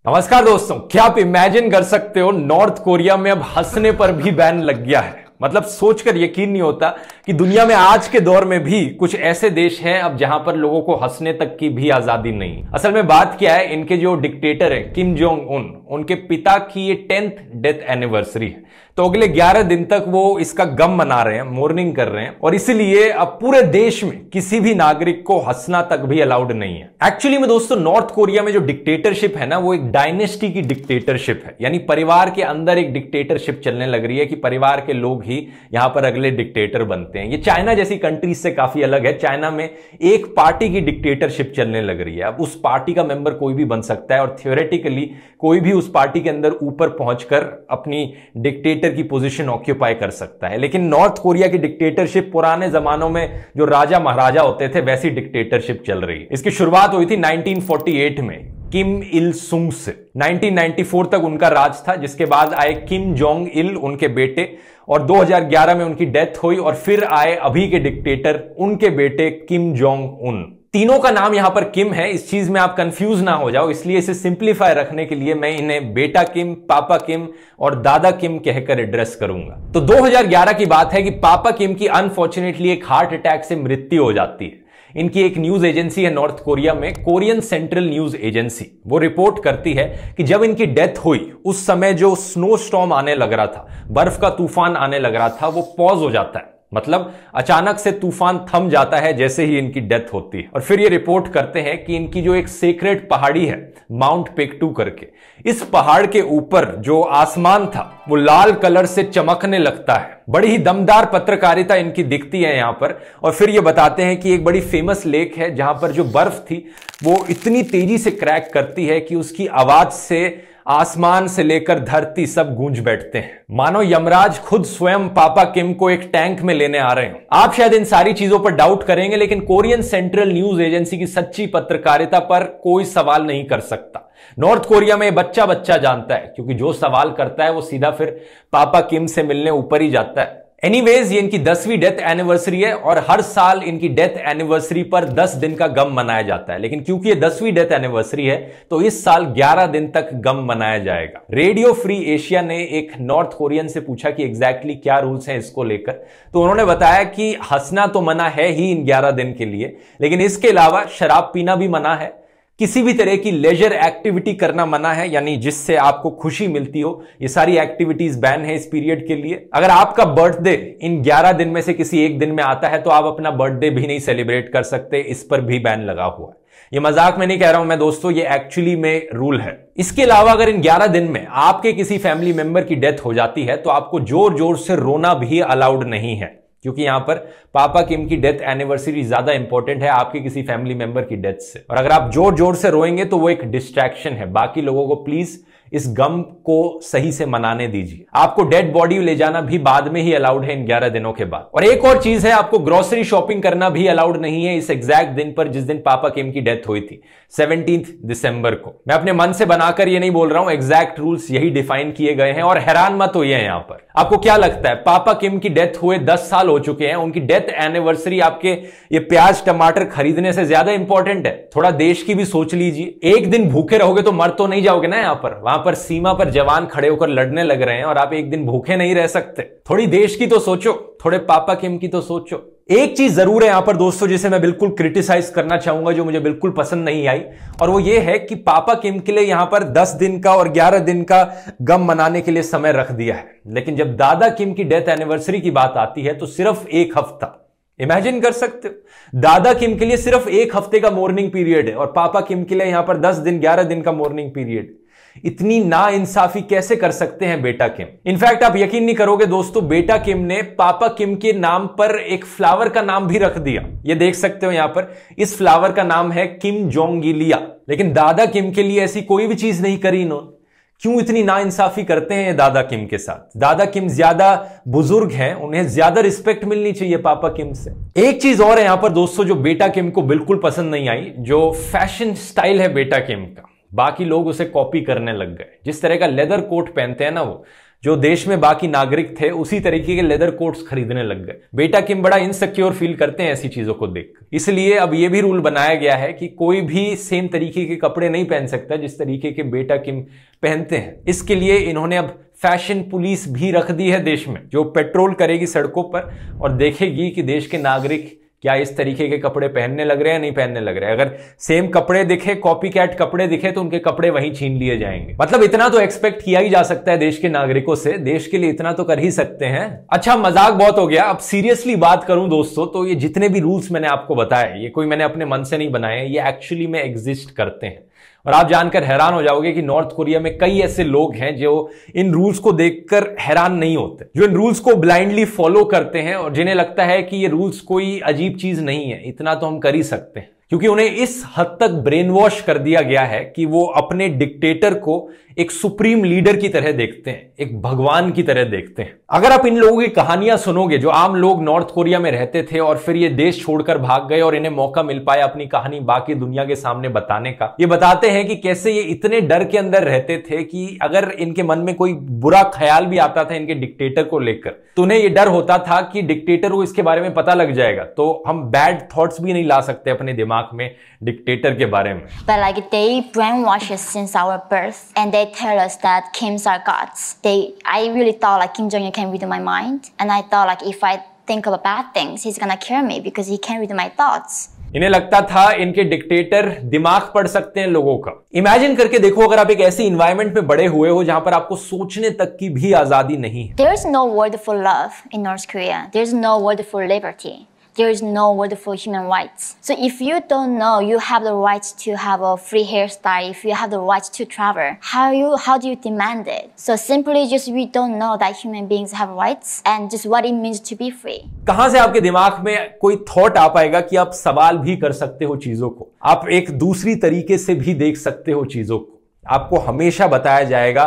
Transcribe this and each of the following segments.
नमस्कार दोस्तों, क्या आप इमेजिन कर सकते हो नॉर्थ कोरिया में अब हंसने पर भी बैन लग गया है। मतलब सोचकर यकीन नहीं होता कि दुनिया में आज के दौर में भी कुछ ऐसे देश हैं अब जहां पर लोगों को हंसने तक की भी आजादी नहीं। असल में बात क्या है, इनके जो डिक्टेटर है किम जोंग उन, उनके पिता की ये 10th डेथ एनिवर्सरी है। तो अगले 11 दिन तक वो इसका गम मना रहे हैं, मोर्निंग कर रहे हैं, और इसीलिए अब पूरे देश में किसी भी नागरिक को हंसना तक भी अलाउड नहीं है। एक्चुअली में दोस्तों, नॉर्थ कोरिया में जो डिक्टेटरशिप है ना, वो एक डायनेस्टी की डिक्टेटरशिप है। यानी परिवार के अंदर एक डिक्टेटरशिप चलने लग रही है कि परिवार के लोग ही यहां पर अगले डिक्टेटर बनते हैं। ये चाइना जैसी कंट्रीज से काफी अलग है। चाइना में एक पार्टी की डिक्टेटरशिप चलने लग रही है। अब उस पार्टी का मेंबर कोई भी बन सकता है और थियोरेटिकली कोई भी उस पार्टी के अंदर ऊपर पहुंचकर अपनी डिक्टेटर की पोजीशन ऑक्यूपाई कर सकता है। लेकिन नॉर्थ कोरिया की डिक्टेटरशिप पुराने जमानों में जो राजा महाराजा होते थे वैसी डिक्टेटरशिप चल रही है। इसकी शुरुआत हुई थी 1948 में किम इल सुंग से। 1994 तक उनका राज था, जिसके बाद आए किम जोंग इल, उनके बेटे, और 2011 में उनकी डेथ हुई। और फिर आए अभी के डिक्टेटर, उनके बेटे किम जोंग उन। तीनों का नाम यहां पर किम है, इस चीज में आप कंफ्यूज ना हो जाओ, इसलिए इसे सिंप्लीफाई रखने के लिए मैं इन्हें बेटा किम, पापा किम और दादा किम कहकर एड्रेस करूंगा। तो 2011 की बात है कि पापा किम की अनफॉर्चुनेटली एक हार्ट अटैक से मृत्यु हो जाती है। इनकी एक न्यूज एजेंसी है नॉर्थ कोरिया में, कोरियन सेंट्रल न्यूज एजेंसी, वो रिपोर्ट करती है कि जब इनकी डेथ हुई उस समय जो स्नो स्टॉर्म आने लग रहा था, बर्फ का तूफान आने लग रहा था, वो पॉज हो जाता है। मतलब अचानक से तूफान थम जाता है जैसे ही इनकी डेथ होती है। और फिर ये रिपोर्ट करते हैं कि इनकी जो एक सेक्रेट पहाड़ी है माउंट पेक्टू करके, इस पहाड़ के ऊपर जो आसमान था वो लाल कलर से चमकने लगता है। बड़ी ही दमदार पत्रकारिता इनकी दिखती है यहां पर। और फिर ये बताते हैं कि एक बड़ी फेमस लेक है जहां पर जो बर्फ थी वो इतनी तेजी से क्रैक करती है कि उसकी आवाज से आसमान से लेकर धरती सब गूंज बैठते हैं, मानो यमराज खुद स्वयं पापा किम को एक टैंक में लेने आ रहे हो। आप शायद इन सारी चीजों पर डाउट करेंगे, लेकिन कोरियन सेंट्रल न्यूज एजेंसी की सच्ची पत्रकारिता पर कोई सवाल नहीं कर सकता। नॉर्थ कोरिया में बच्चा बच्चा जानता है, क्योंकि जो सवाल करता है वो सीधा फिर पापा किम से मिलने ऊपर ही जाता है। एनीवेज, ये इनकी 10वीं डेथ एनिवर्सरी है और हर साल इनकी डेथ एनिवर्सरी पर 10 दिन का गम मनाया जाता है। लेकिन क्योंकि ये 10वीं डेथ एनिवर्सरी है तो इस साल 11 दिन तक गम मनाया जाएगा। रेडियो फ्री एशिया ने एक नॉर्थ कोरियन से पूछा कि एग्जैक्टली क्या रूल्स हैं इसको लेकर, तो उन्होंने बताया कि हंसना तो मना है ही इन 11 दिन के लिए, लेकिन इसके अलावा शराब पीना भी मना है, किसी भी तरह की लेजर एक्टिविटी करना मना है, यानी जिससे आपको खुशी मिलती हो, ये सारी एक्टिविटीज बैन है इस पीरियड के लिए। अगर आपका बर्थडे इन 11 दिन में से किसी एक दिन में आता है तो आप अपना बर्थडे भी नहीं सेलिब्रेट कर सकते, इस पर भी बैन लगा हुआ है। ये मजाक में नहीं कह रहा हूं मैं दोस्तों, ये एक्चुअली में रूल है। इसके अलावा अगर इन 11 दिन में आपके किसी फैमिली मेंबर की डेथ हो जाती है तो आपको जोर जोर से रोना भी अलाउड नहीं है, क्योंकि यहां पर पापा किम की डेथ एनिवर्सरी ज्यादा इंपॉर्टेंट है आपके किसी फैमिली मेंबर की डेथ से। और अगर आप जोर जोर से रोएंगे तो वो एक डिस्ट्रैक्शन है। बाकी लोगों को प्लीज इस गम को सही से मनाने दीजिए। आपको डेड बॉडी ले जाना भी बाद में ही अलाउड है इन 11 दिनों के बाद। और एक और चीज है, आपको ग्रोसरी शॉपिंग करना भी अलाउड नहीं है इस एग्जैक्ट दिन पर जिस दिन पापा किम की डेथ हुई थी, 17 दिसंबर को। मैं अपने मन से बनाकर ये नहीं बोल रहा हूं, एग्जैक्ट रूल्स यही डिफाइन किए गए हैं। और हैरान मत होइए यहां पर। आपको क्या लगता है, पापा किम की डेथ हुए 10 साल हो चुके हैं, उनकी डेथ एनिवर्सरी आपके ये प्याज टमाटर खरीदने से ज्यादा इंपॉर्टेंट है? थोड़ा देश की भी सोच लीजिए। एक दिन भूखे रहोगे तो मर तो नहीं जाओगे ना। यहां पर सीमा पर जवान खड़े होकर लड़ने लग रहे हैं और आप एक दिन भूखे नहीं रह सकते। थोड़ी देश की तो सोचो, थोड़े पापा किम की तो सोचो। एक चीज जरूर है यहां पर दोस्तों जिसे मैं बिल्कुल क्रिटिसाइज करना चाहूंगा, जो मुझे बिल्कुल पसंद नहीं आई, और वो ये है कि पापा किम के लिए यहां पर 10 दिन का और 11 दिन का गम मनाने के लिए समय रख दिया है। लेकिन जब दादा किम की डेथ एनिवर्सरी की बात आती है तो सिर्फ एक हफ्ता। इमेजिन कर सकते हो, दादा किम के लिए सिर्फ एक हफ्ते का मॉर्निंग पीरियड है और पापा किम के लिए यहां पर 10 दिन 11 दिन का मॉर्निंग पीरियड। इतनी नाइंसाफी कैसे कर सकते हैं बेटा किम? इनफैक्ट आप यकीन नहीं करोगे दोस्तों, बेटा किम ने पापा किम के नाम पर एक फ्लावर का नाम भी रख दिया। ये देख सकते हो यहां पर, इस फ्लावर का नाम है किम जोंग इलिया। लेकिन दादा किम के लिए ऐसी कोई भी चीज नहीं करी इन्होंने। क्यों इतनी नाइंसाफी करते हैं दादा किम के साथ? दादा किम ज्यादा बुजुर्ग हैं, उन्हें ज्यादा रिस्पेक्ट मिलनी चाहिए पापा किम से। एक चीज और है यहां पर दोस्तों जो बेटा किम को बिल्कुल पसंद नहीं आई, जो फैशन स्टाइल है बेटा किम का। बाकी लोग उसे कॉपी करने लग गए। जिस तरह का लेदर कोट पहनते हैं ना वो, जो देश में बाकी नागरिक थे उसी तरीके के लेदर कोट्स खरीदने लग गए। बेटा किम बड़ा इनसिक्योर फील करते हैं ऐसी चीजों को देखकर, इसलिए अब यह भी रूल बनाया गया है कि कोई भी सेम तरीके के कपड़े नहीं पहन सकता जिस तरीके के बेटा किम पहनते हैं। इसके लिए इन्होंने अब फैशन पुलिस भी रख दी है देश में, जो पेट्रोल करेगी सड़कों पर और देखेगी कि देश के नागरिक क्या इस तरीके के कपड़े पहनने लग रहे हैं नहीं पहनने लग रहे हैं। अगर सेम कपड़े दिखे, कॉपी कैट कपड़े दिखे तो उनके कपड़े वहीं छीन लिए जाएंगे। मतलब इतना तो एक्सपेक्ट किया ही जा सकता है देश के नागरिकों से, देश के लिए इतना तो कर ही सकते हैं। अच्छा, मजाक बहुत हो गया, अब सीरियसली बात करूं दोस्तों तो ये जितने भी रूल्स मैंने आपको बताए ये कोई मैंने अपने मन से नहीं बनाए, ये एक्चुअली में एग्जिस्ट करते हैं। और आप जानकर हैरान हो जाओगे कि नॉर्थ कोरिया में कई ऐसे लोग हैं जो इन रूल्स को देखकर हैरान नहीं होते, जो इन रूल्स को ब्लाइंडली फॉलो करते हैं और जिन्हें लगता है कि ये रूल्स कोई अजीब चीज नहीं है, इतना तो हम कर ही सकते हैं, क्योंकि उन्हें इस हद तक ब्रेन वॉश कर दिया गया है कि वो अपने डिक्टेटर को एक सुप्रीम लीडर की तरह देखते हैं, एक भगवान की तरह देखते हैं। अगर आप इन लोगों की कहानियां सुनोगे, जो आम लोग नॉर्थ कोरिया में रहते थे और फिर ये देश छोड़कर भाग गए और इन्हें मौका मिल पाया अपनी कहानी बाकी दुनिया के सामने बताने का, ये बताते हैं कि कैसे ये इतने डर के अंदर रहते थे कि अगर इनके मन में कोई बुरा ख्याल भी आता था इनके डिक्टेटर को लेकर, तो उन्हें ये डर होता था कि डिक्टेटर को इसके बारे में पता लग जाएगा तो हम बैड थॉट्स भी नहीं ला सकते अपने दिमाग में डिक्टेटर के बारे में। But like they brainwash us since our birth and they tell us that Kims are gods. I really thought like Kim Jong-un can read my mind and I thought like if I think about bad things he's gonna kill me because he can read my thoughts. इन्हें लगता था इनके dictator दिमाग पढ़ सकते हैं लोगों का। इमेजिन करके देखो अगर आप एक ऐसी इन्वायरमेंट में बड़े हुए हो जहां पर आपको सोचने तक की भी आजादी नहीं है। There is no word for love in North Korea. There is no word for liberty. There is no word for human rights. So if you don't know you have the right to have a free hairstyle, if you have the right to travel, how do you demand it? So simply just we don't know that human beings have rights and just what it means to be free. कहां से आपके दिमाग में कोई thought आ पाएगा कि आप सवाल भी कर सकते हो चीजों को, आप एक दूसरी तरीके से भी देख सकते हो चीजों को। आपको हमेशा बताया जाएगा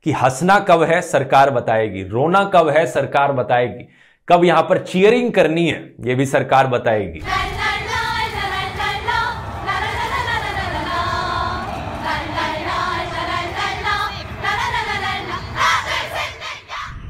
कि हंसना कब है सरकार बताएगी, रोना कब है सरकार बताएगी, कब यहां पर चीयरिंग करनी है यह भी सरकार बताएगी।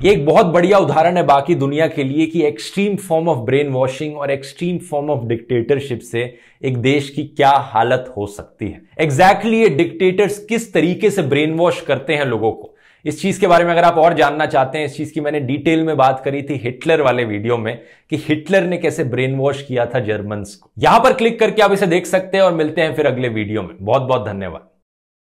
ये एक बहुत बढ़िया उदाहरण है बाकी दुनिया के लिए कि extreme form of brain washing और एक्सट्रीम फॉर्म ऑफ डिक्टेटरशिप से एक देश की क्या हालत हो सकती है। एग्जैक्टली ये डिक्टेटर्स किस तरीके से ब्रेन वॉश करते हैं लोगों को, इस चीज के बारे में अगर आप और जानना चाहते हैं, इस चीज की मैंने डिटेल में बात करी थी हिटलर वाले वीडियो में कि हिटलर ने कैसे ब्रेन वॉश किया था जर्मन्स को। यहां पर क्लिक करके आप इसे देख सकते हैं और मिलते हैं फिर अगले वीडियो में। बहुत बहुत धन्यवाद।